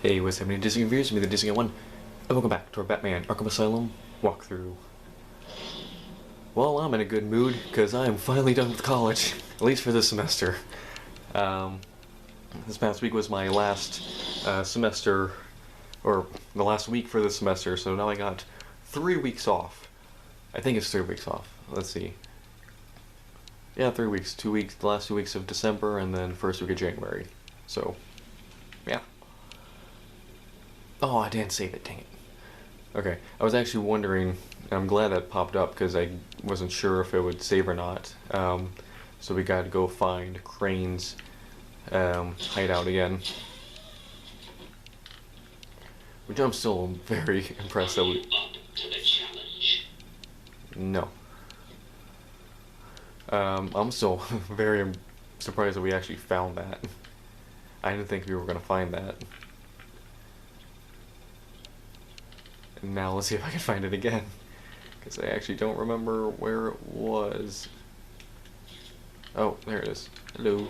Hey, what's happening, Disney viewers? Me, the Disney01, and welcome back to our Batman Arkham Asylum walkthrough. Well, I'm in a good mood because I am finally done with college, at least for this semester. Um, this past week was my last semester, or the last week for the semester, so now I got 3 weeks off. I think it's 3 weeks off. Let's see. Yeah, 3 weeks. 2 weeks, the last 2 weeks of December, and then first week of January. So, yeah. Oh, I didn't save it, dang it. Okay, I was actually wondering, and I'm glad that popped up because I wasn't sure if it would save or not. So we gotta go find Crane's hideout again. Which I'm still very impressed that we... No. I'm still very surprised that we actually found that. I didn't think we were gonna find that. And now let's see if I can find it again. Because I actually don't remember where it was. Oh, there it is. Hello.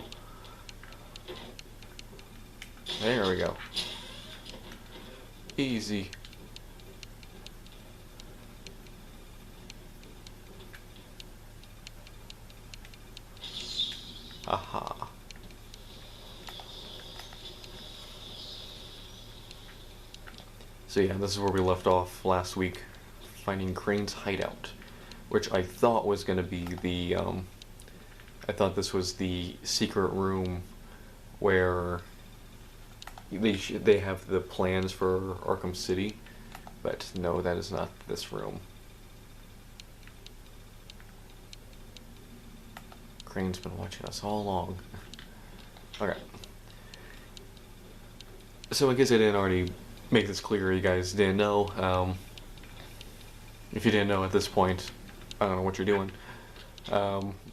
There we go. Easy. Aha. So yeah, this is where we left off last week, finding Crane's hideout, which I thought was going to be the, I thought this was the secret room where they have the plans for Arkham City, but no, that is not this room. Crane's been watching us all along. Okay. So I guess I didn't already make this clear, you guys didn't know. If you didn't know at this point, I don't know what you're doing.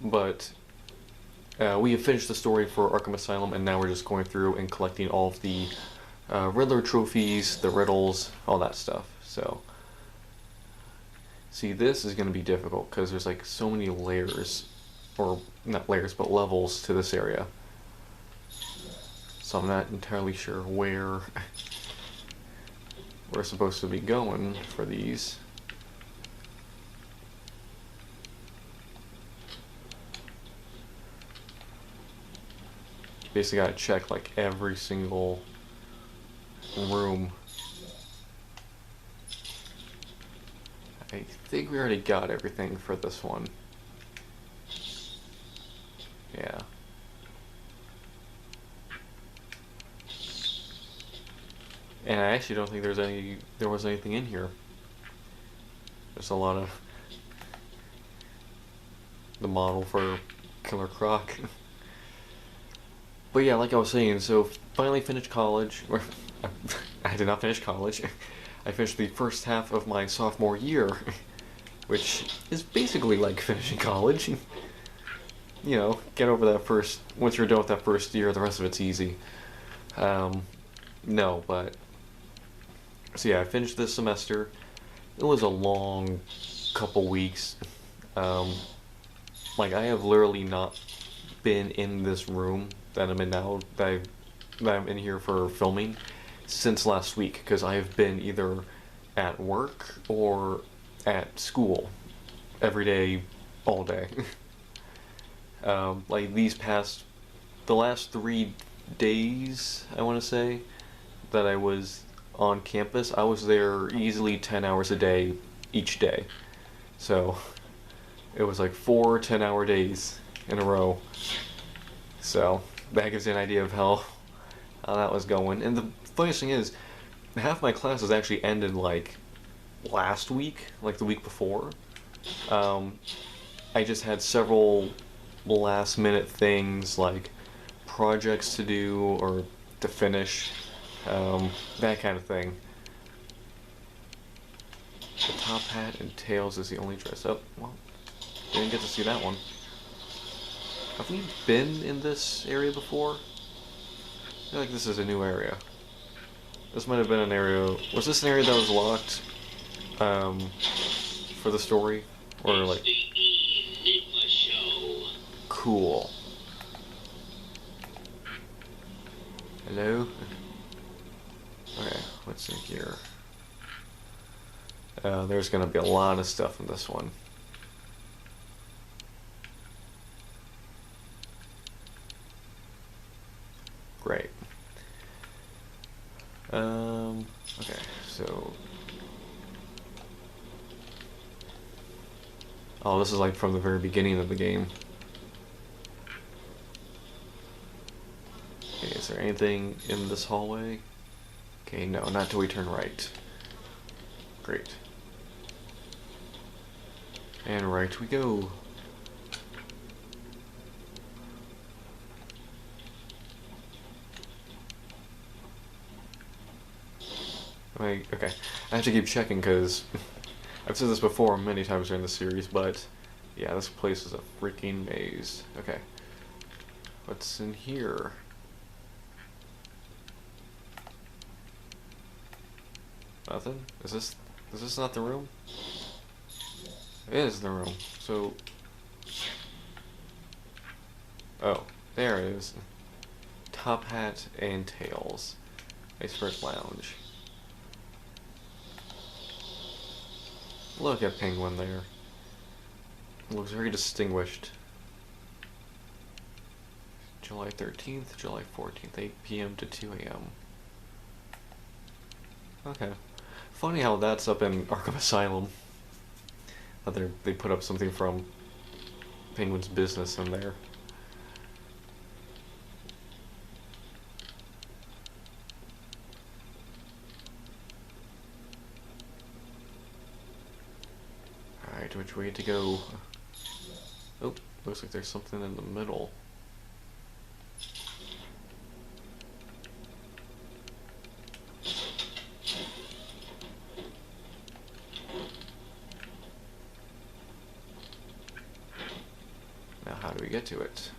But we have finished the story for Arkham Asylum, and now we're just going through and collecting all of the Riddler trophies, the riddles, all that stuff. So, see, this is going to be difficult because there's like so many layers, or not layers, but levels to this area. So I'm not entirely sure where we're supposed to be going for these. Basically gotta check like every single room. I think we already got everything for this one. Yeah. And I actually don't think there was anything in here. There's a lot of the model for Killer Croc. But yeah, like I was saying, so finally finished college. Or I did not finish college. I finished the first half of my sophomore year, which is basically like finishing college. You know, get over that first. Once you're done with that first year, the rest of it's easy. No, but so yeah, I finished this semester. It was a long couple weeks. Like I have literally not been in this room that I'm in now, that I'm in here for filming, since last week, because I have been either at work or at school every day, all day. Like the last 3 days, I want to say, that I was on campus, I was there easily 10 hours a day, each day. So, it was like 4 10-hour days in a row. So, that gives you an idea of how that was going. And the funniest thing is, half my classes actually ended like last week, like the week before. I just had several last minute things like projects to do or to finish, that kind of thing. The top hat and tails is the only dress up. Well, didn't get to see that one. Have we been in this area before? I feel like this is a new area. This might have been an area... Was this an area that was locked for the story? Or like... Cool. Hello? what's in here? There's gonna be a lot of stuff in this one. Great. Okay, so... Oh, this is like from the very beginning of the game. Okay, is there anything in this hallway? Okay, no, not till we turn right. Great. And right we go. Okay, I have to keep checking because I've said this before many times during the series, but yeah, this place is a freaking maze. Okay, what's in here? Nothing? Is this not the room? It is the room. So, oh, there it is. Top hat and tails. Iceberg Lounge. Look at Penguin there. Looks very distinguished. July 13th, July 14th, 8 p.m. to 2 a.m. Okay. Funny how that's up in Arkham Asylum. That they put up something from Penguin's business in there. Alright, which way to go? Oh, looks like there's something in the middle. Now how do we get to it?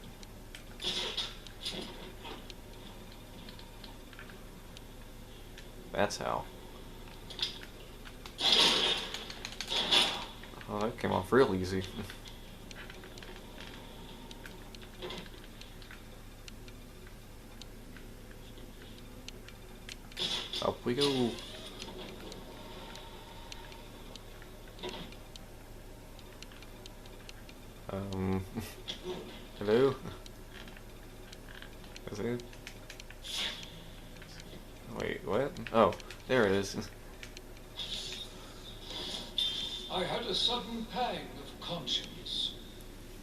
That's how. Oh, that came off real easy. Up we go. Hello? Is it? Wait, what? Oh, there it is. I had a sudden pang of conscience.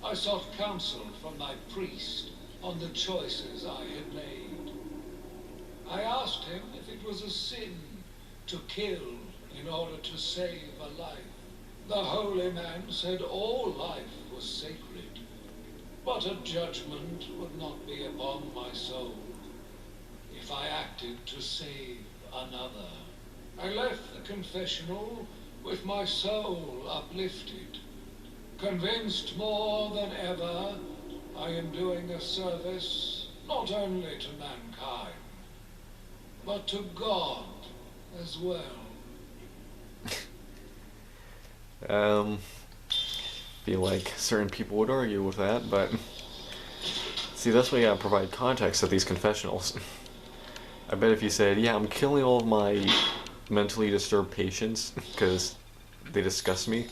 I sought counsel from my priest on the choices I had made. I asked him if it was a sin to kill in order to save a life. The holy man said all life was sacred, but a judgment would not be upon my soul if I acted to save another. I left the confessional with my soul uplifted, convinced more than ever I am doing a service not only to mankind, but to God as well. Feel like certain people would argue with that, but see, that's why you gotta provide context to these confessionals. I bet if you said, yeah, I'm killing all of my mentally disturbed patients because they disgust me,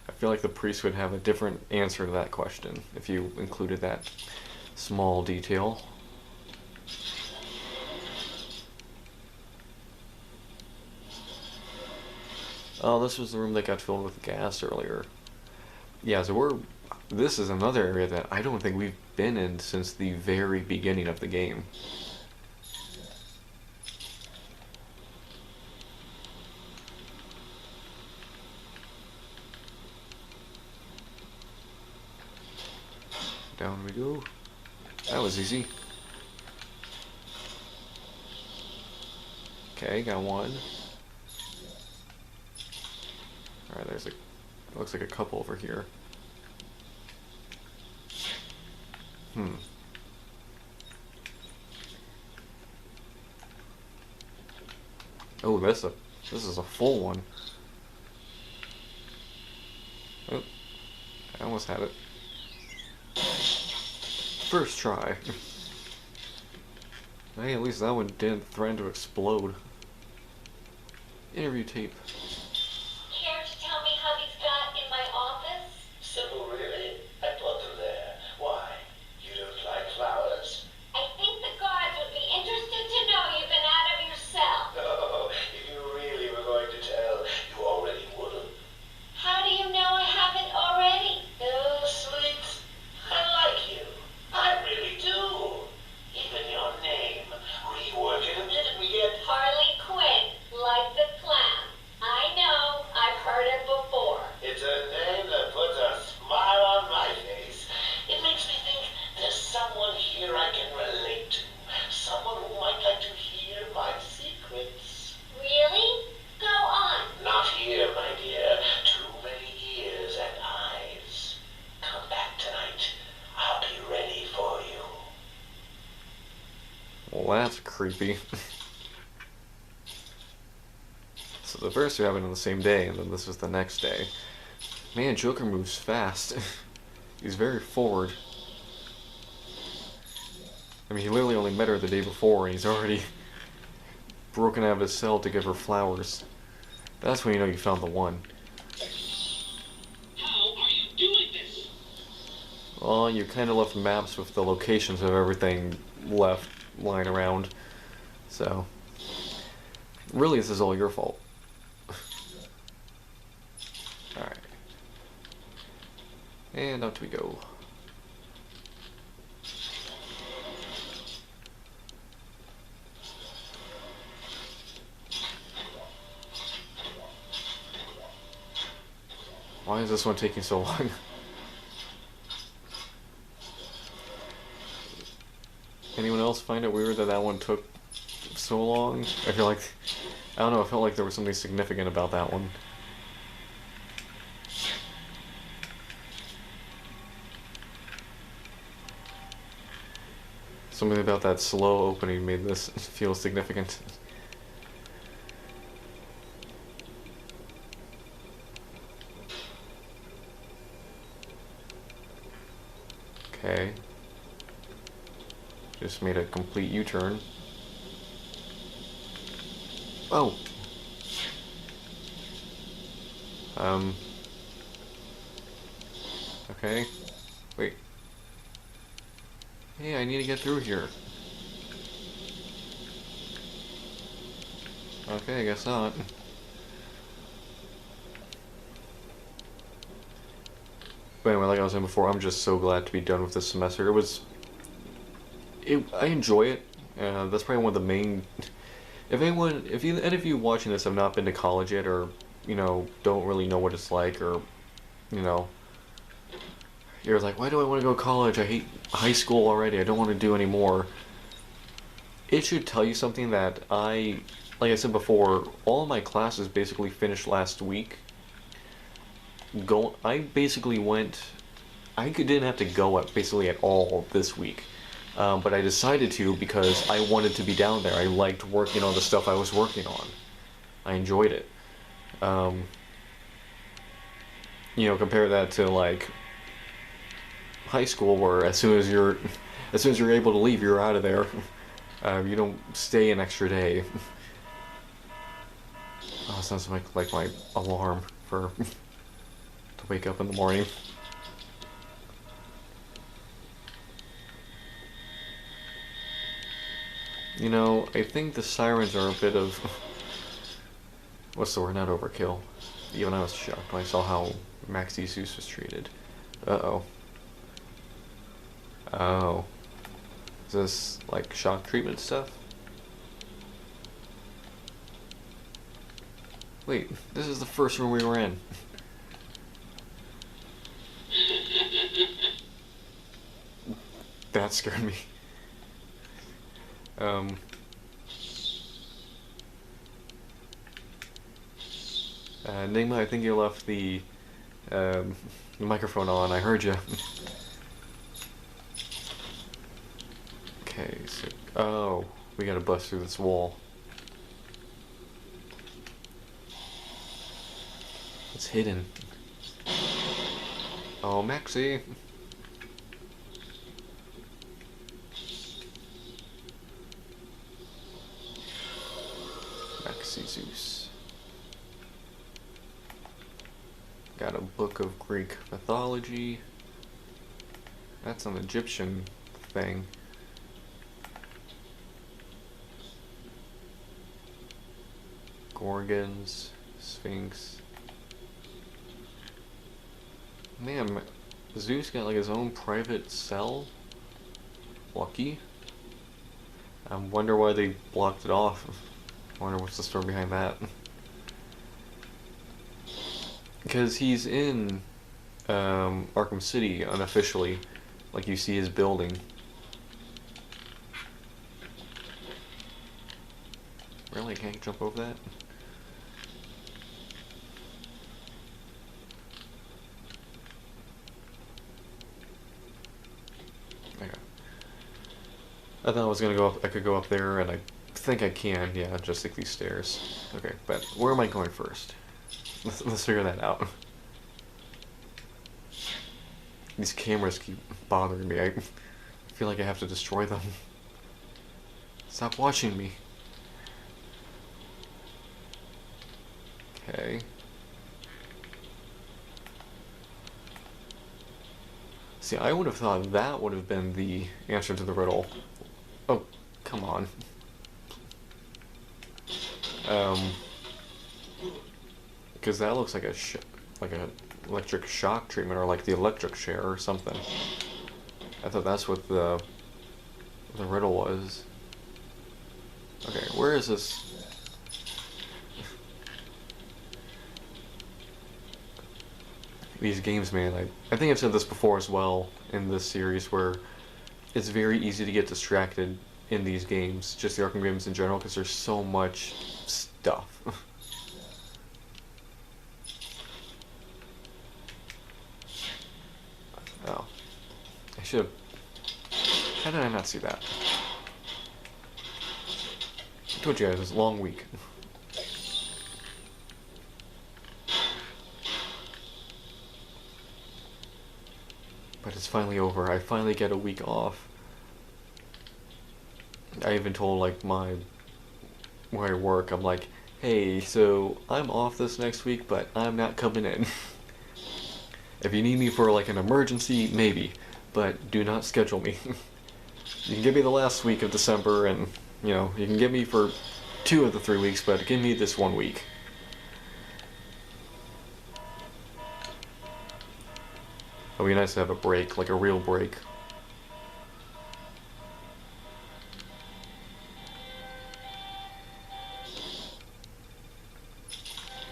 I feel like the priest would have a different answer to that question if you included that small detail. Oh, this was the room that got filled with gas earlier. Yeah, so this is another area that I don't think we've been in since the very beginning of the game. Down we go. That was easy. Okay, got one. Alright, there's looks like a couple over here. Oh, this is a full one. Oh, I almost had it. First try. Hey, at least that one didn't threaten to explode. Interview tape. Care to tell me how these got in my office? Simple, really. I put them there. Why? You don't like flowers? I think the guards would be interested to know you've been out of your cell. No, if you really were going to tell, you already would have. How do you know I haven't already? Oh, sweet. I like you. I really do. Even your name. Rework it a bit and we get... Harley Quinn, like the clown. I know, I've heard it before. It's a name that puts a smile on my face. It makes me think there's someone here I can relate to. Someone who might like to hear my secrets. Really? Go on. Not here, my dear. Too many ears and eyes. Come back tonight. I'll be ready for you. Well, that's creepy. So the first two happened on the same day, and then this was the next day. Man, Joker moves fast. He's very forward. I mean, he literally only met her the day before, and he's already broken out of his cell to give her flowers. That's when you know you found the one. How are you doing this? Well, you kind of left maps with the locations of everything left lying around. So, really, this is all your fault. Alright. And out we go. Why is this one taking so long? Anyone else find it weird that that one took so long? I feel like, I don't know, I felt like there was something significant about that one. Something about that slow opening made this feel significant. Okay. Just made a complete U-turn. Oh! Okay. Wait. Hey, I need to get through here. Okay, I guess not. But anyway, like I was saying before, I'm just so glad to be done with this semester. I enjoy it. That's probably one of the main... any of you watching this have not been to college yet, or, you know, don't really know what it's like, or, you know, you're like, why do I want to go to college? I hate high school already. I don't want to do any more. It should tell you something that like I said before, all of my classes basically finished last week. I basically went... I didn't have to go basically at all this week. But I decided to because I wanted to be down there. I liked working on the stuff I was working on. I enjoyed it. You know, compare that to like high school, where as soon as you're able to leave, you're out of there. You don't stay an extra day. Oh, it sounds like my alarm for to wake up in the morning. You know, I think the sirens are a bit of... What's the word? Not overkill. Even I was shocked when I saw how Maxie Zeus was treated. Uh-oh. Oh. Is this, like, shock treatment stuff? Wait, this is the first room we were in. That scared me. Enigma, I think you left the microphone on. I heard you. Okay, so... Oh, we gotta bust through this wall. It's hidden. Oh, Maxie. Maxie Zeus. Got a book of Greek mythology. That's an Egyptian thing. Gorgons, Sphinx. Man, Zeus got like his own private cell. Lucky. I wonder why they blocked it off. I wonder what's the story behind that. Because he's in Arkham City unofficially. Like, you see his building. Really? I can't jump over that? Okay. I thought I was gonna go up, I could go up there, and I think I can, yeah, just like these stairs. Okay, but where am I going first? Let's figure that out. These cameras keep bothering me. I feel like I have to destroy them. Stop watching me. Okay. See, I would have thought that would have been the answer to the riddle. Oh, come on. Because that looks like a electric shock treatment, or like the electric chair or something. I thought that's what the riddle was. Okay, where is this? These games, man, I think I've said this before as well in this series, where it's very easy to get distracted in these games, just the Arkham games in general, because there's so much stuff. Oh. I should have... How did I not see that? I told you guys, it was a long week. But it's finally over. I finally get a week off. I even told, like, where I work, I'm like, hey, so I'm off this next week, but I'm not coming in. If you need me for, like, an emergency, maybe. But do not schedule me. You can give me the last week of December, and, you know, you can give me for 2 of the 3 weeks, but give me this 1 week. It'd be nice to have a break, like a real break.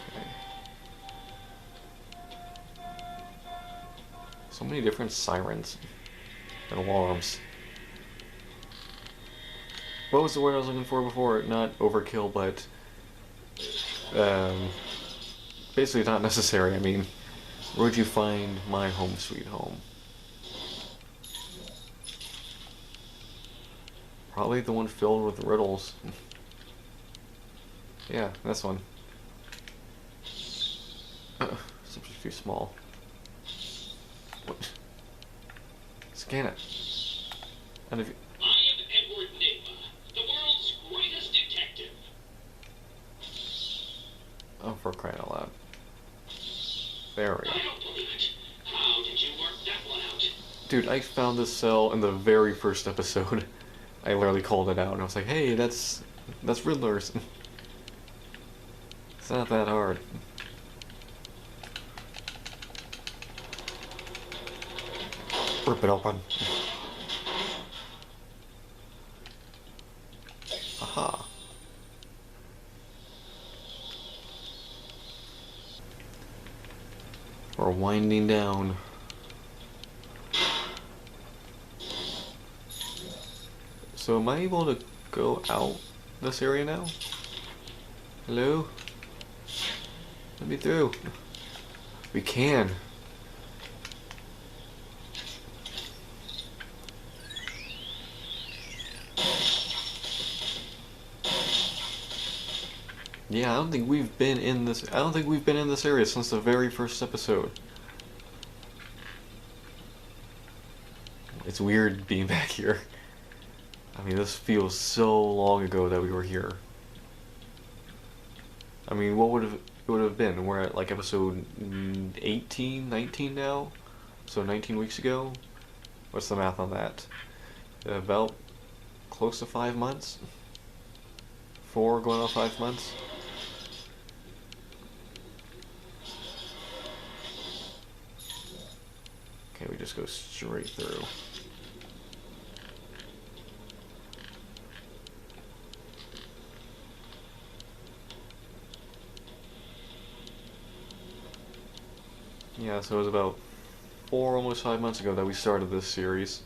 Okay. So many different sirens and alarms. What was the word I was looking for before? Not overkill, but basically not necessary. I mean, where'd you find my home sweet home? Probably the one filled with riddles. Yeah, this one. Simply too small. What? Scan it. And if you... I am Edward Nigma, the world's greatest detective. Oh, for crying out loud. There we go. I don't believe it. How did you work that one out? Dude, I found this cell in the very first episode. I literally called it out, and I was like, hey, that's Riddler's. It's not that hard. Rip it open. Aha. We're winding down. So am I able to go out this area now? Hello? Let me through. We can. Yeah, I don't think we've been in this area since the very first episode. It's weird being back here. I mean, this feels so long ago that we were here. I mean, what would have... it would have been. We're at like episode 18, 19 now. So 19 weeks ago. What's the math on that? About close to 5 months? 4 going on 5 months? Okay, we just go straight through. Yeah, so it was about 4, almost 5 months ago that we started this series.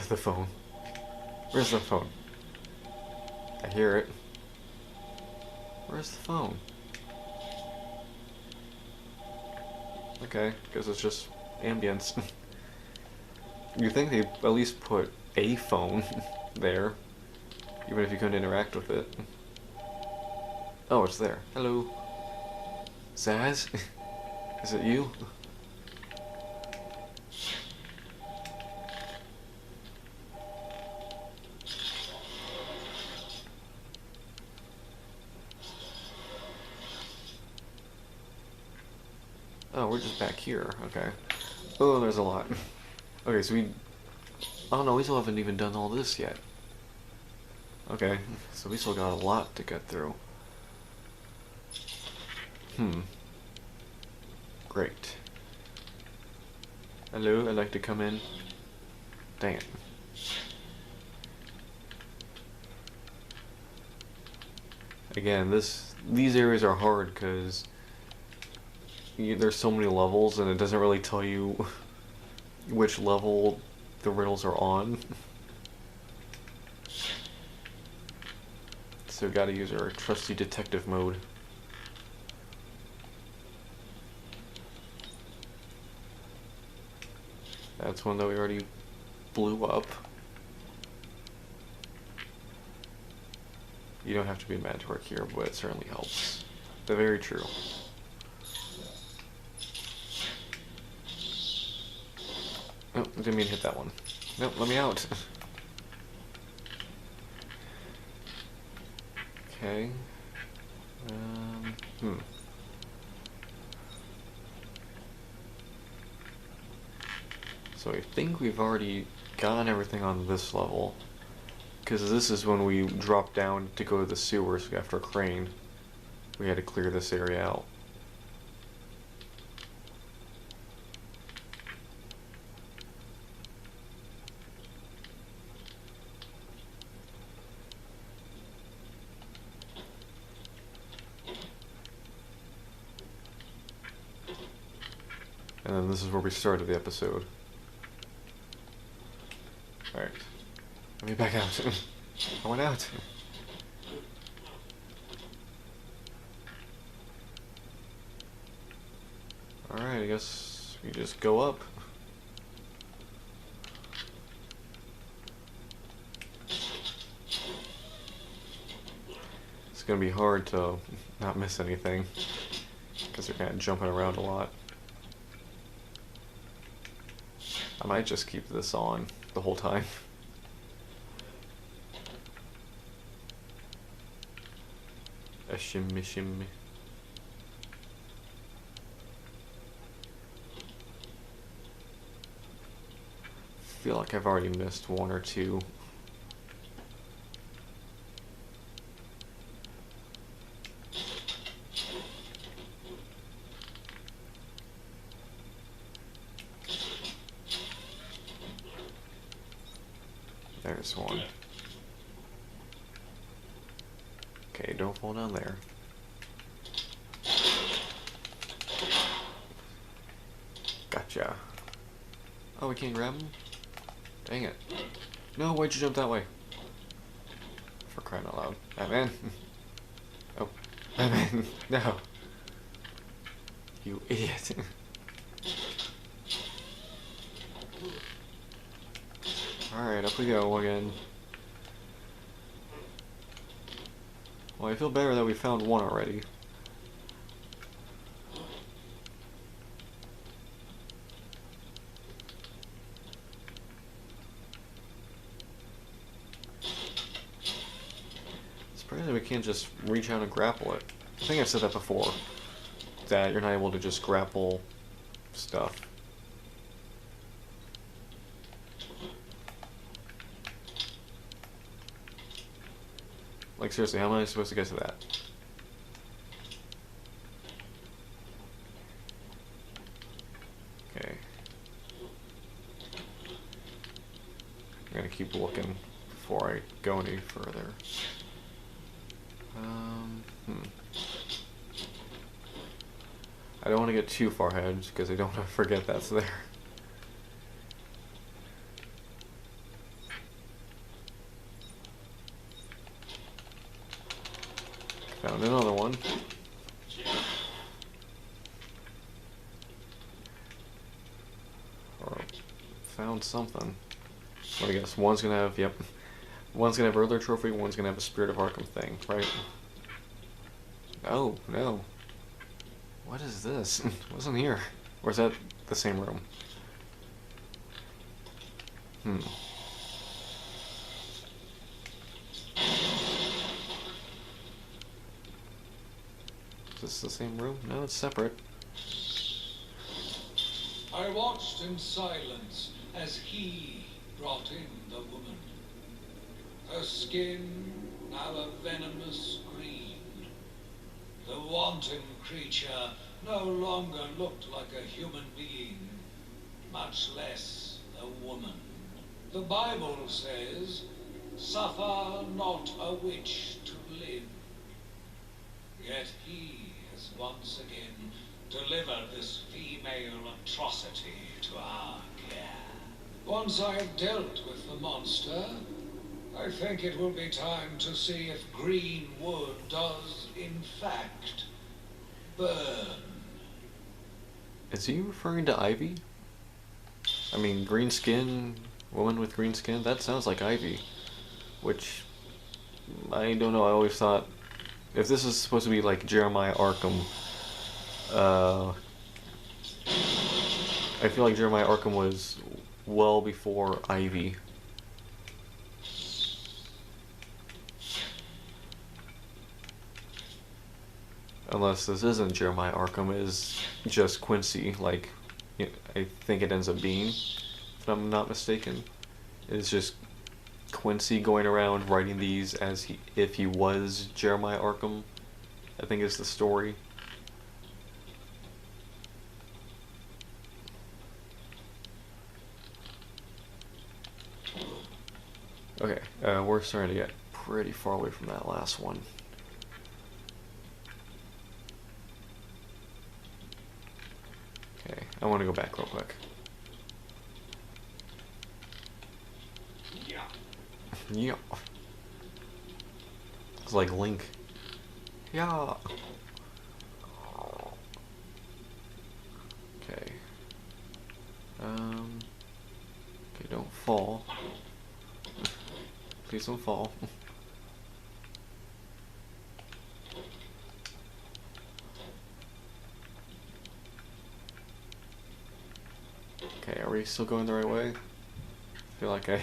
The phone. Where's the phone? I hear it. Where's the phone? Okay, guess it's just ambience. You'd think they'd at least put a phone there, even if you couldn't interact with it. Oh, it's there. Hello. Zaz? Is it you? Oh, we're just back here. Okay. Oh, there's a lot. Okay, so we... Oh no, we still haven't even done all this yet. Okay, so we still got a lot to get through. Great. Hello, I'd like to come in. Dang it. Again, these areas are hard because there's so many levels and it doesn't really tell you which level the riddles are on. So we gotta use our trusty detective mode. That's one that we already blew up. You don't have to be mad to work here, but it certainly helps. They're very true. Oh, I didn't mean to hit that one. Nope, let me out. Okay. So I think we've already gotten everything on this level. Because this is when we dropped down to go to the sewers after a crane. We had to clear this area out. And then this is where we started the episode. Alright. Let me back out. I went out. Alright, I guess we just go up. It's gonna be hard to not miss anything, because they're kind of jumping around a lot. I might just keep this on the whole time. A shimmy shimmy. Feel like I've already missed one or two. There's one. Okay, don't fall down there. Gotcha. Oh, we can't grab him? Dang it. No, why'd you jump that way? For crying out loud. Batman. Oh, Batman. No. You idiot. Alright, up we go again. Well, I feel better that we found one already. Surprisingly, we can't just reach out and grapple it. I think I've said that before, that you're not able to just grapple stuff. Like, seriously, how am I supposed to get to that? Okay. I'm gonna keep looking before I go any further. I don't want to get too far ahead because I don't want to forget that's there. Found another one. Or found something. Well, I guess one's gonna have, yep. One's gonna have Earther Trophy, one's gonna have a Spirit of Arkham thing, right? Oh, no. What is this? What's in here? Or is that the same room? Is this the same room? No, it's separate. I watched in silence as he brought in the woman. Her skin now a venomous green. The wanton creature no longer looked like a human being, much less a woman. The Bible says, "Suffer not a witch to live." Yet he has once again delivered this female atrocity to our care. Once I have dealt with the monster, I think it will be time to see if green wood does, in fact, burn. Is he referring to Ivy? I mean, green skin, woman with green skin, that sounds like Ivy. Which, I don't know, I always thought, if this is supposed to be like Jeremiah Arkham, I feel like Jeremiah Arkham was well before Ivy. Unless this isn't Jeremiah Arkham, is just Quincy, like, I think it ends up being, if I'm not mistaken. It's just Quincy going around writing these as if he was Jeremiah Arkham, I think is the story. Okay, we're starting to get pretty far away from that last one. Okay, I want to go back real quick. Yeah. Yeah. It's like Link. Yeah. Okay. Okay, don't fall. Please don't fall. Okay, are we still going the right way? I feel like I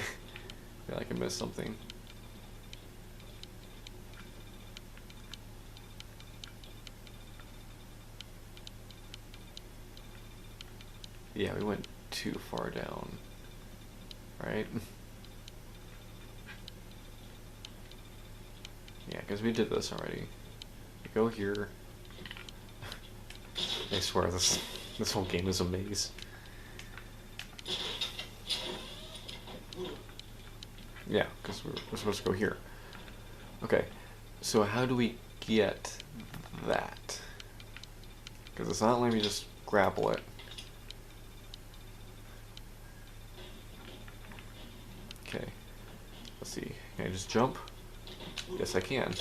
missed something. Yeah, we went too far down. Right? Yeah, because we did this already. We go here. I swear this whole game is a maze. Yeah, because we're supposed to go here. Okay, so how do we get that? Because it's not letting me just grapple it. Okay, let's see. Can I just jump? Yes, I can.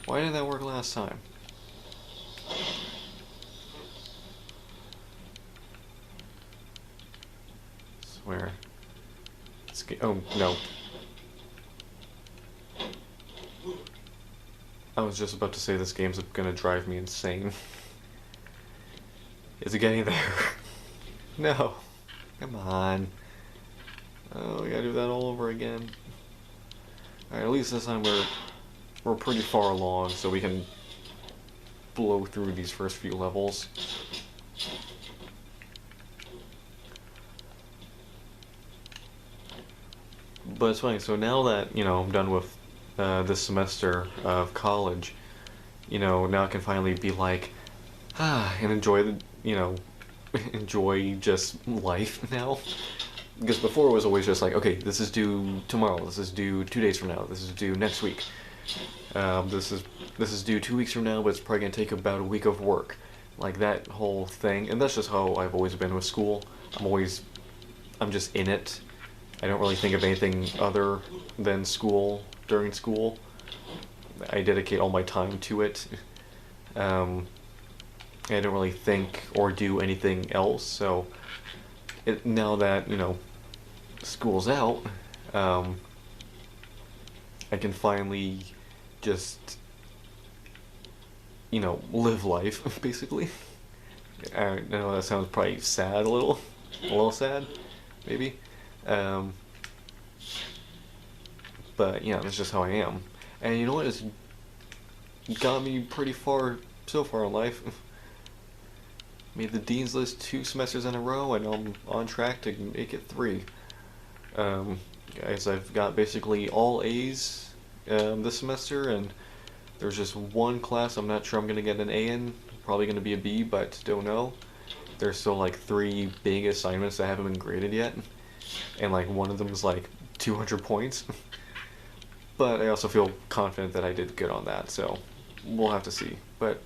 Why didn't that work last time? Where? Oh, no. I was just about to say this game's gonna drive me insane. Is it getting there? No. Come on. Oh, we gotta do that all over again. Alright, at least this time we're pretty far along, so we can blow through these first few levels. But it's funny, so now that, I'm done with this semester of college, now I can finally be like, and enjoy enjoy just life now. Because before it was always just like, okay, this is due tomorrow, this is due 2 days from now, this is due next week. This is due 2 weeks from now, but it's probably gonna take about a week of work. Like that whole thing, and that's just how I've always been with school. I'm just in it. I don't really think of anything other than school during school. I dedicate all my time to it. I don't really think or do anything else, so now that, school's out, I can finally just, live life, basically. I know that sounds probably sad a little sad, maybe. But yeah, that's just how I am. And you know what? It's got me pretty far so far in life. Made the Dean's List 2 semesters in a row, and I'm on track to make it 3. Guys, I've got basically all A's this semester, and there's just one class I'm not sure I'm going to get an A in. Probably going to be a B, but don't know. There's still like 3 big assignments that haven't been graded yet, and like one of them is like 200 points. But I also feel confident that I did good on that, so we'll have to see. But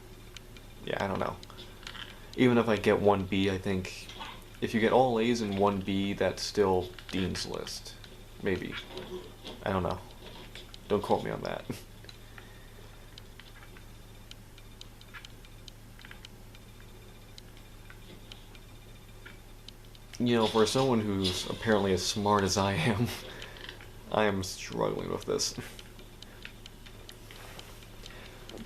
yeah, I don't know. Even if I get 1B, I think if you get all A's and 1B, that's still Dean's List. Maybe. I don't know. Don't quote me on that. For someone who's apparently as smart as I am struggling with this.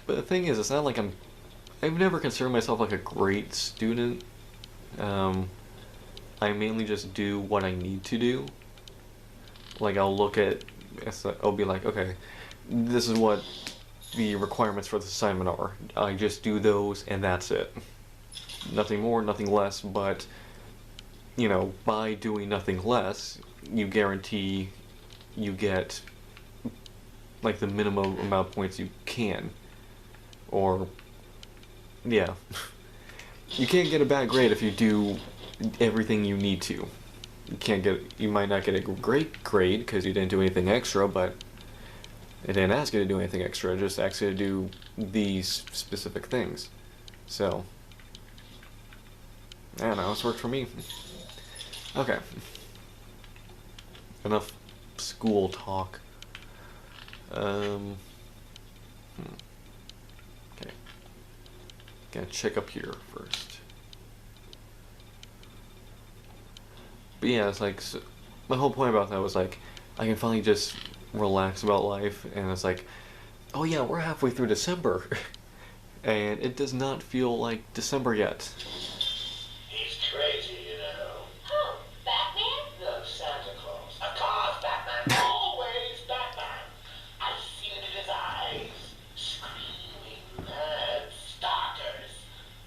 But the thing is, it's not like I've never considered myself like a great student. I mainly just do what I need to do. Like I'll be like, okay, this is what the requirements for this assignment are. I just do those and that's it. Nothing more, nothing less, but by doing nothing less, you guarantee you get like the minimum amount of points you can. Or yeah. You can't get a bad grade if you do everything you need to. You might not get a great grade because you didn't do anything extra, but it didn't ask you to do anything extra, it just asked you to do these specific things. So, I don't know, it's worked for me. Okay. Enough school talk. Okay. Gotta check up here first. But yeah, it's like, my whole point about that was like, I can finally just relax about life, and it's like, oh yeah, we're halfway through December. And it does not feel like December yet. He's crazy, you know. Who? Batman? No, Santa Claus. Of course, Batman. Always Batman. I've seen it in his eyes. Screaming mad stalkers.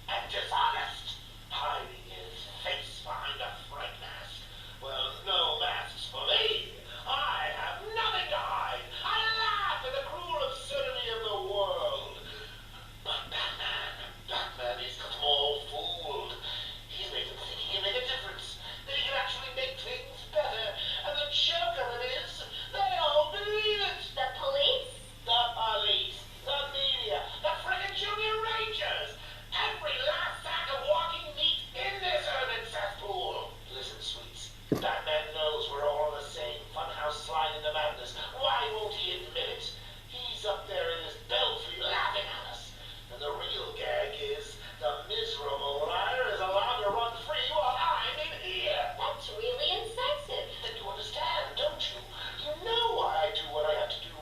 And dishonest. Hiding his face behind a fright mask. Well, no masks for me. I have nothing to hide. I laugh at the cruel absurdity of the world. But Batman, he's got them all fooled. He's made them think he can make a difference, that he can actually make things better. And the joke of it is, they all believe it. The police? The police, the media, the friggin' junior rangers. Every last sack of walking meat in this urban cesspool. Listen, sweets, Batman knows we're all on the same funhouse slide into madness. Why won't he admit it? He's up there in his belfry laughing at us. And the real gag is, the miserable liar is allowed to run free while I'm in here. That's really insensitive. Then you understand, don't you? You know why I do what I have to do.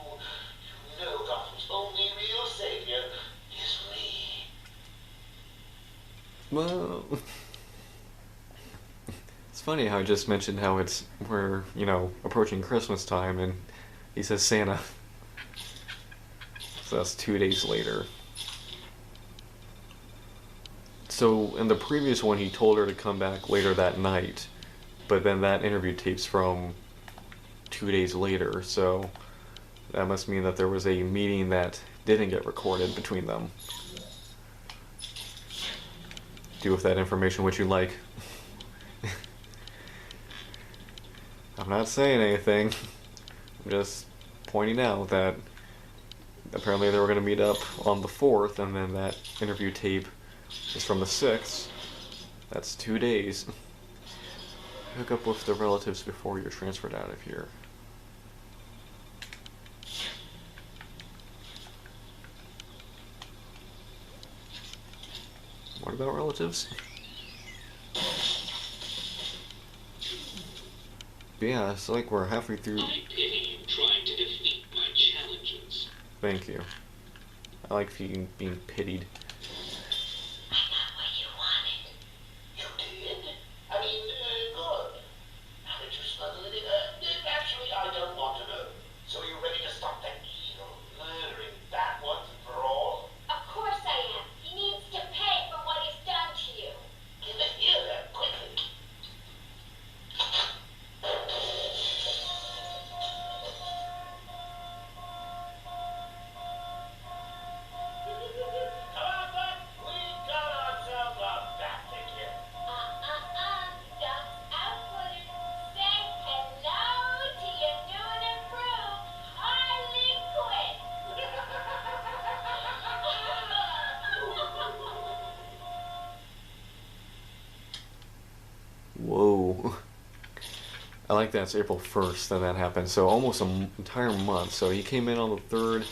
You know Gotham's only real savior is me. Well, it's funny how I just mentioned how we're approaching Christmas time, and he says Santa. So that's 2 days later. So in the previous one, he told her to come back later that night, but then that interview tape's from 2 days later, so that must mean that there was a meeting that didn't get recorded between them. Do with that information what you like. I'm not saying anything. I'm just pointing out that apparently they were going to meet up on the 4th, and then that interview tape is from the 6th. That's 2 days. Hook up with the relatives before you're transferred out of here. What about relatives? Yeah, it's like we're halfway through. I pity you trying to defeat my challenges. Thank you. I like being pitied. I got what you wanted. You did? I mean, good. How did you smuggle it in? Actually, I don't want to know. So are you ready to stop that evil murdering that once and for all? Of course I am. He needs to pay for what he's done to you. Give it here, quickly. Come on, Buck. We got ourselves a bat-ticket. Ducks outward. Say hello to your new and improved Harley Quinn. Whoa. I like that it's April 1st that happened, so almost an entire month. So he came in on the 3rd,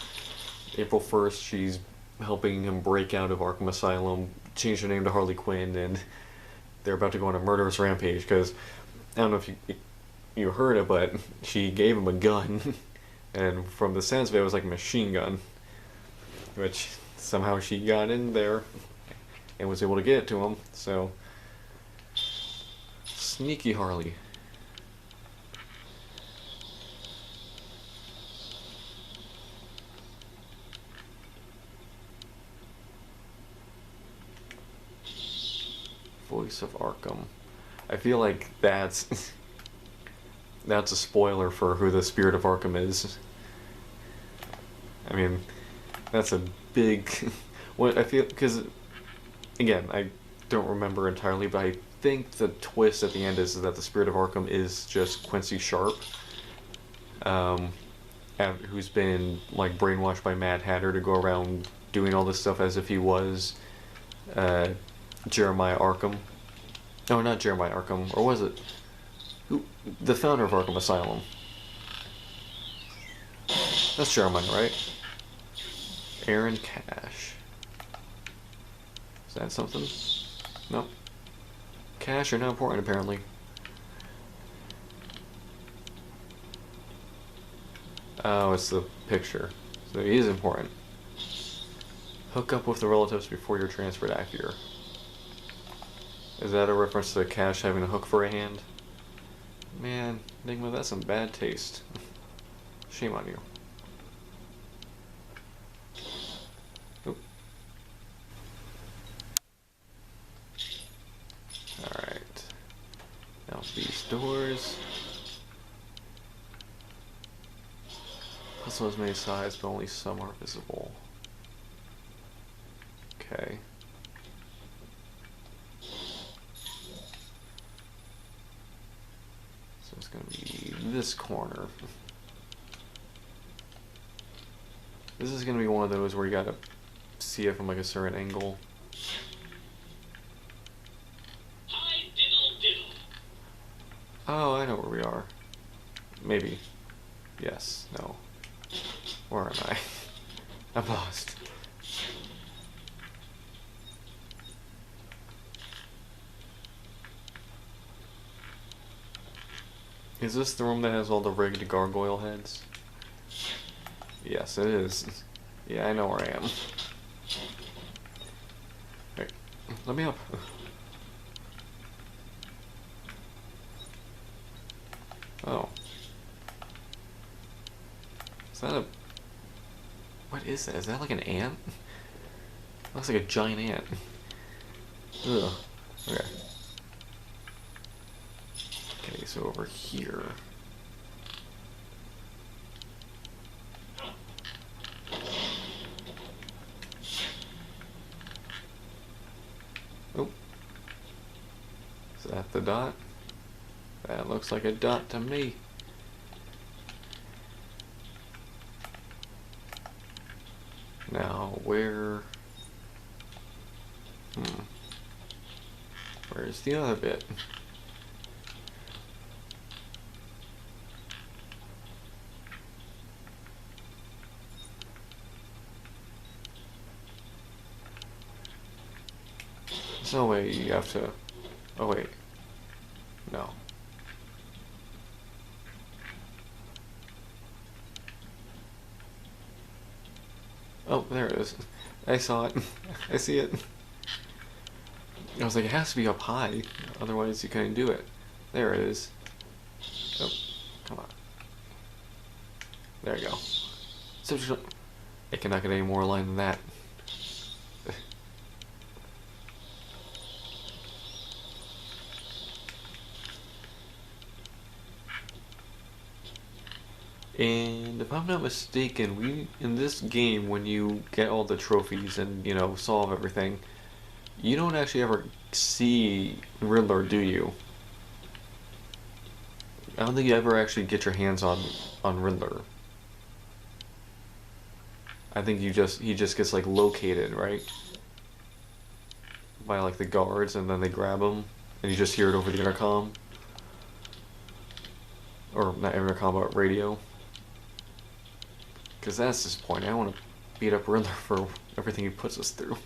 April 1st, she's helping him break out of Arkham Asylum, change her name to Harley Quinn, and they're about to go on a murderous rampage, because, I don't know if you heard it, but she gave him a gun, and from the sense of it was like a machine gun, which somehow she got in there and was able to get it to him, so... Sneaky Harley. Voice of Arkham. I feel like that's a spoiler for who the Spirit of Arkham is. I mean, that's a big... What I feel, because again, I don't remember entirely, but I think the twist at the end is that the Spirit of Arkham is just Quincy Sharp, who's been like brainwashed by Mad Hatter to go around doing all this stuff as if he was Jeremiah Arkham. No, not Jeremiah Arkham, or was it? Who? The founder of Arkham Asylum. That's Jeremiah, right? Aaron Cash. Is that something? No. Cash are not important, apparently. Oh, it's the picture. So he is important. Hook up with the relatives before you're transferred out here. Is that a reference to Cash having a hook for a hand? Man, Enigma, that's some bad taste. Shame on you. Oop. Alright. Now these doors. Puzzle has many sides, but only some are visible. Okay. So it's gonna be this corner. This is gonna be one of those where you gotta see it from like a certain angle. Hi, diddle diddle. Oh, I know where we are. Maybe. Yes. No. Where am I? I'm lost. Is this the room that has all the rigged gargoyle heads? Yes, it is. Yeah, I know where I am. Hey, let me up. Oh. Is that a... What is that? Is that like an ant? Looks like a giant ant. Ugh. Okay. Okay, so over here. Oh. Is that the dot? That looks like a dot to me. Now, where's the other bit? There's no way you have to... Oh, wait. No. Oh, there it is. I saw it. I see it. I was like, it has to be up high, otherwise you couldn't do it. There it is. Oh, come on. There you go. So it cannot get any more line than that. And if I'm not mistaken, in this game, when you get all the trophies and, you know, solve everything, you don't actually ever see Riddler, do you? I don't think you ever actually get your hands on Riddler. I think he just gets like located, right? By like the guards, and then they grab him, and you just hear it over the intercom. Or not intercom, but radio. Because that's his point. I want to beat up Riddler for everything he puts us through.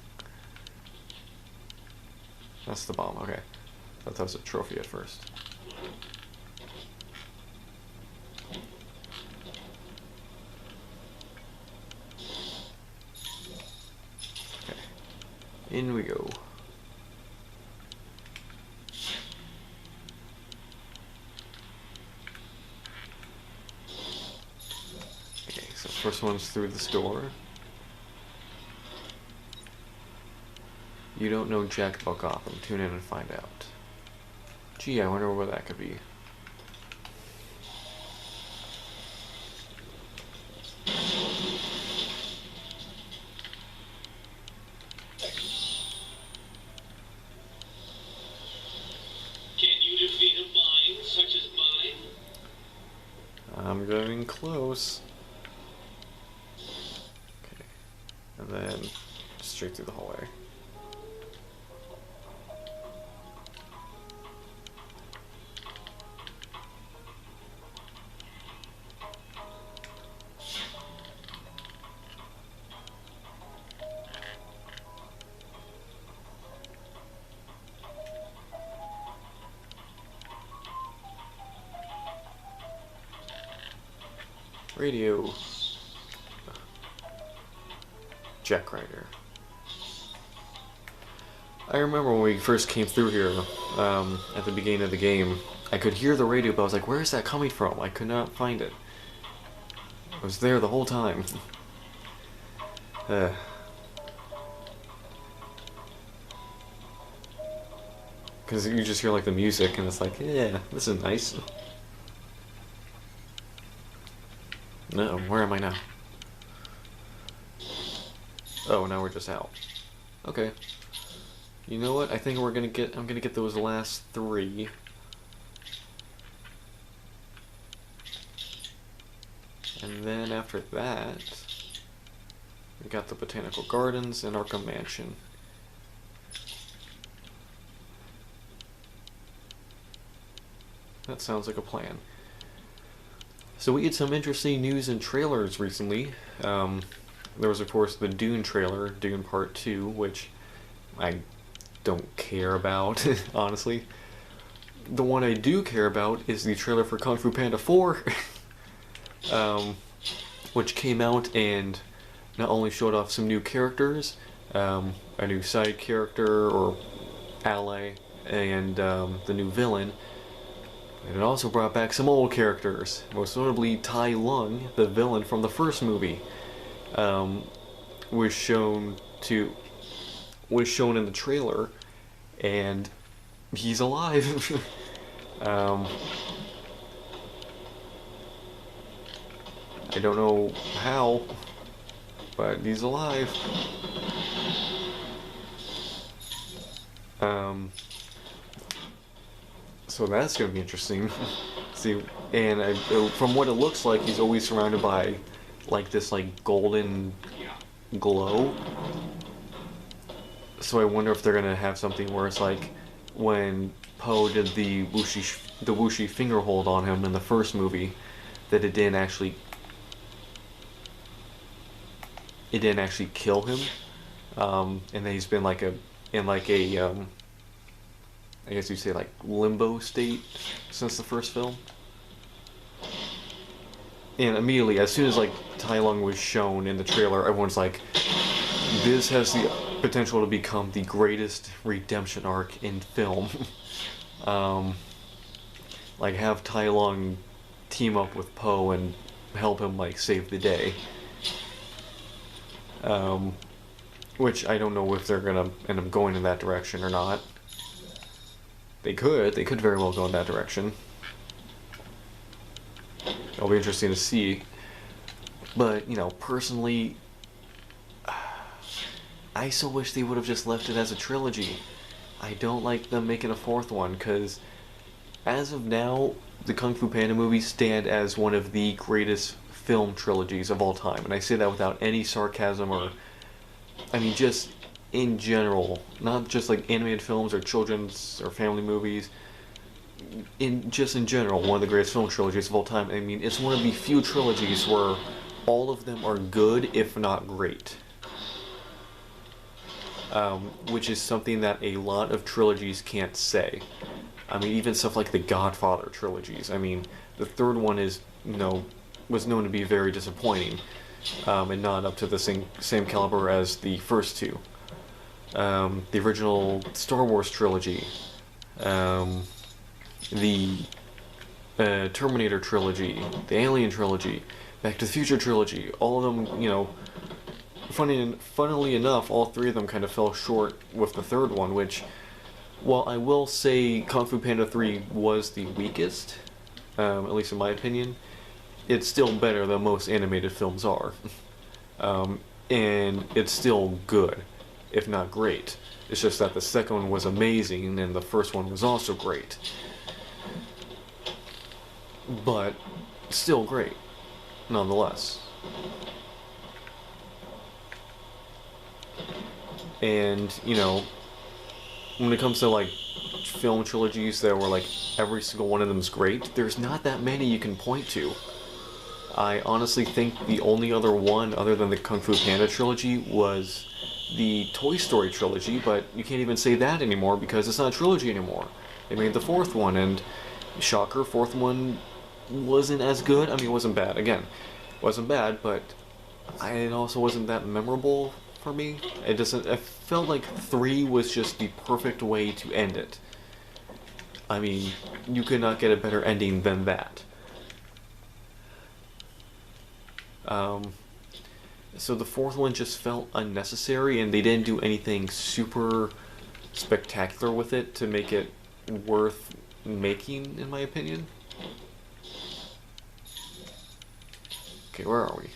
That's the bomb, okay. I thought that was a trophy at first. Okay. In we go. Okay, so first one's through this door. You don't know jack about Gotham. Tune in and find out. Gee, I wonder where that could be. Can you defeat a mind such as mine? I'm getting close. Okay. And then straight through the hallway. Radio. Jack Ryder. I remember when we first came through here, at the beginning of the game, I could hear the radio, but I was like, where is that coming from? I could not find it. It was there the whole time. Because you just hear like the music, and it's like, yeah, this is nice. No, where am I now? Oh, now we're just out. Okay. You know what? I think I'm gonna get those last 3. And then after that, we got the Botanical Gardens and Arkham Mansion. That sounds like a plan. So we had some interesting news and trailers recently. There was, of course, the Dune trailer, Dune Part 2, which I don't care about, honestly. The one I do care about is the trailer for Kung Fu Panda 4, which came out and not only showed off some new characters, a new side character or ally, and the new villain, and it also brought back some old characters, most notably Tai Lung, the villain from the first movie, was shown in the trailer, and he's alive. um, I don't know how, but he's alive. So that's gonna be interesting. See, and from what it looks like, he's always surrounded by like this like golden glow. So I wonder if they're gonna have something where it's like when Poe did the whooshy finger hold on him in the first movie, that it didn't actually kill him, and then he's been like I guess you'd say like limbo state since the first film. And immediately, as soon as like Tai Lung was shown in the trailer, everyone's like, this has the potential to become the greatest redemption arc in film. Like have Tai Lung team up with Poe and help him like save the day. Which I don't know if they're gonna end up going in that direction or not. They could very well go in that direction. It'll be interesting to see. But, you know, personally, I so wish they would have just left it as a trilogy. I don't like them making a fourth one, because as of now, the Kung Fu Panda movies stand as one of the greatest film trilogies of all time. And I say that without any sarcasm or, I mean, just in general, not just like animated films or children's or family movies. In general, one of the greatest film trilogies of all time. I mean, it's one of the few trilogies where all of them are good, if not great. Which is something that a lot of trilogies can't say. I mean, even stuff like the Godfather trilogies. I mean, the third one is, was known to be very disappointing, and not up to the same caliber as the first two. The original Star Wars trilogy, the Terminator trilogy, the Alien trilogy, Back to the Future trilogy, all of them, funnily enough, all three of them kind of fell short with the third one, which, while I will say Kung Fu Panda 3 was the weakest, at least in my opinion, it's still better than most animated films are. And it's still good, if not great. It's just that the second one was amazing and the first one was also great. But still great, nonetheless. And, when it comes to like film trilogies that were like every single one of them is great, there's not that many you can point to. I honestly think the only other one other than the Kung Fu Panda trilogy was the Toy Story trilogy, but you can't even say that anymore because it's not a trilogy anymore. They made the fourth one, and shocker, fourth one wasn't as good. I mean, it wasn't bad. Again, it wasn't bad, but it also wasn't that memorable for me. I felt like 3 was just the perfect way to end it. I mean, you could not get a better ending than that. So the fourth one just felt unnecessary, and they didn't do anything super spectacular with it to make it worth making, in my opinion. Okay, where are we?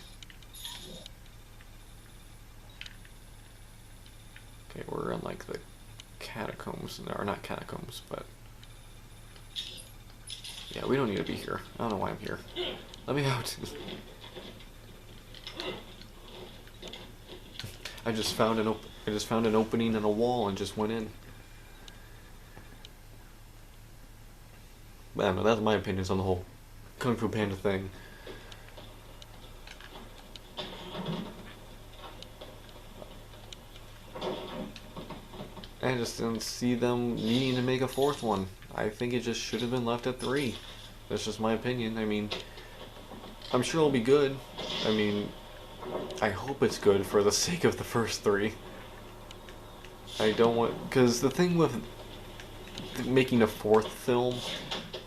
Okay, we're in like the catacombs, or not catacombs, but yeah, we don't need to be here. I don't know why I'm here. Let me out. I just found an opening in a wall and just went in. But I don't know, that's my opinions on the whole Kung Fu Panda thing. I just didn't see them needing to make a fourth one. I think it just should have been left at 3. That's just my opinion. I mean, I'm sure it'll be good. I mean, I hope it's good for the sake of the first 3. I don't want... Because the thing with making a fourth film,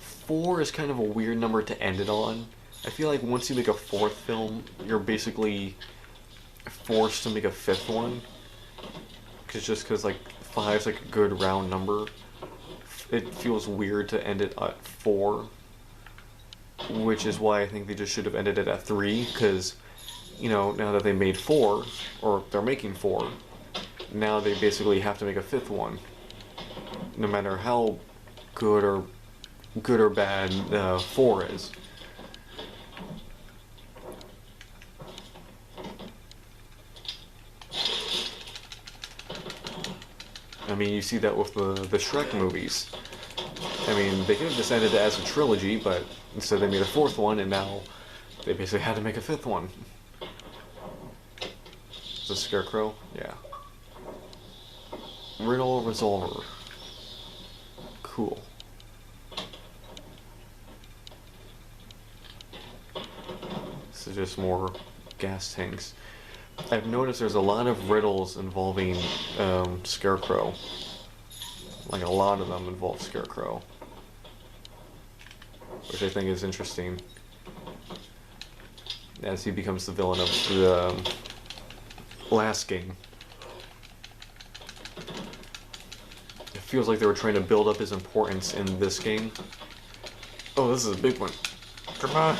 4 is kind of a weird number to end it on. I feel like once you make a fourth film, you're basically forced to make a 5th one. Because like, 5's like a good round number. It feels weird to end it at 4, which is why I think they just should have ended it at 3, because, you know, now that they made 4, or they're making 4, now they basically have to make a 5th one, no matter how good or bad 4 is. I mean, you see that with the Shrek movies. I mean, they could have just ended it as a trilogy, but instead they made a 4th one, and now they basically had to make a 5th one. The Scarecrow? Yeah. Riddle Resolver. Cool. This is just more gas tanks. I've noticed there's a lot of riddles involving Scarecrow. Like a lot of them involve Scarecrow, which I think is interesting, as he becomes the villain of the last game. It feels like they were trying to build up his importance in this game. Oh, this is a big one. Come on!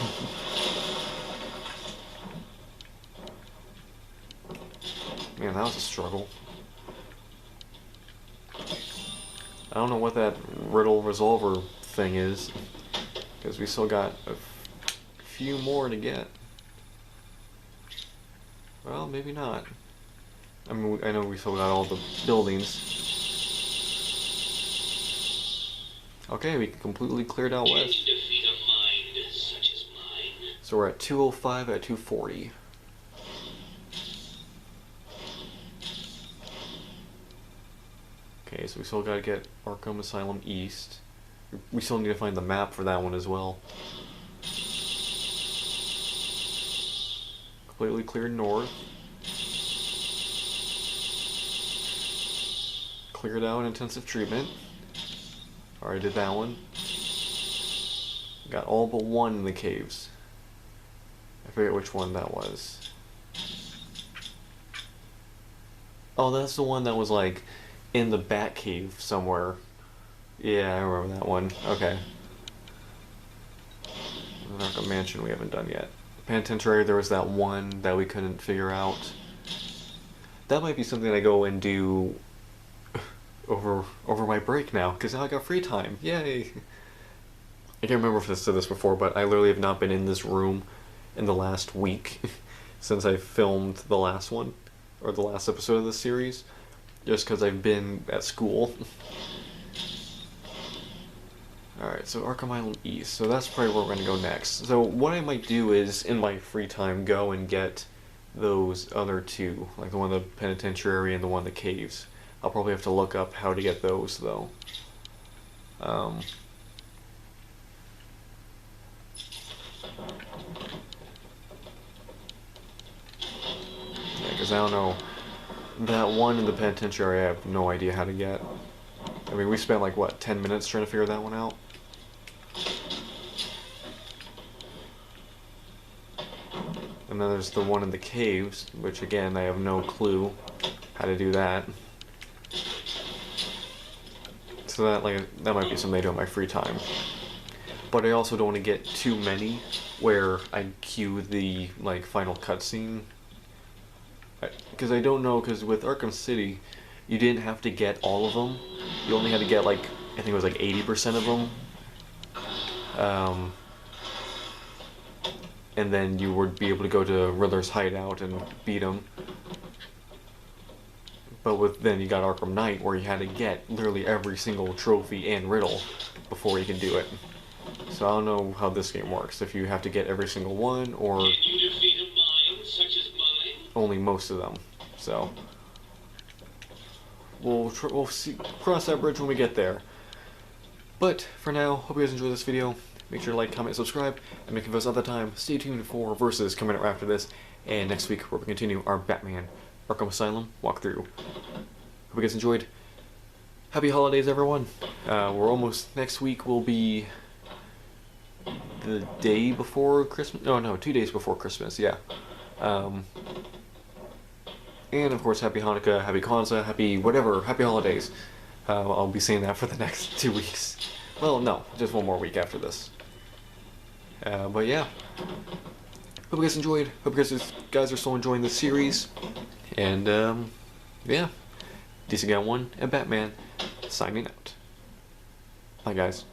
Man, that was a struggle. I don't know what that riddle resolver thing is, because we still got a few more to get. Well, maybe not. I mean, I know we still got all the buildings. Okay, we completely cleared out Can west. you defeat a mind such as mine? So we're at 205 at 240. Okay, so we still gotta get Arkham Asylum East. We still need to find the map for that one as well. Completely cleared north. Cleared out intensive treatment. Already did that one. Got all but one in the caves. I forget which one that was. Oh, that's the one that was like in the Bat Cave somewhere. Yeah, I remember that one. Okay. The Arkham Mansion we haven't done yet. Penitentiary, there was that one that we couldn't figure out. That might be something I go and do over my break now, because now I got free time. Yay! I can't remember if I said this before, but I literally have not been in this room in the last week since I filmed the last one, or the last episode of this series, just because I've been at school. Alright, so Arkham Island East, so that's probably where we're going to go next. So what I might do is, in my free time, go and get those other two, like the one in the penitentiary and the one in the caves. I'll probably have to look up how to get those, though. Yeah, because I don't know. That one in the penitentiary, I have no idea how to get. I mean, we spent like, what, 10 minutes trying to figure that one out? And then there's the one in the caves, which again, I have no clue how to do that. So that might be something I do in my free time. But I also don't want to get too many where I cue the like final cutscene. Because I don't know, because with Arkham City, you didn't have to get all of them. You only had to get like, I think it was like 80% of them. And then you would be able to go to Riddler's hideout and beat him. But then you got Arkham Knight, where you had to get literally every single trophy and riddle before you can do it. So I don't know how this game works, if you have to get every single one, or Can you defeat a mind such as mine? only most of them. So we'll see, cross that bridge when we get there. But for now, hope you guys enjoyed this video. Make sure to like, comment, subscribe, and make us other time. Stay tuned for Versus coming up after this, and next week where we continue our Batman Arkham Asylum walkthrough. Hope you guys enjoyed. Happy holidays, everyone. We're almost, next week will be the day before Christmas. No, 2 days before Christmas, yeah. And of course, happy Hanukkah, happy Kwanzaa, happy whatever, happy holidays. I'll be saying that for the next 2 weeks. Well, no, just one more week after this. But yeah. Hope you guys enjoyed. Hope you guys are still enjoying the series. And yeah. DC Guy01 and Batman signing out. Bye guys.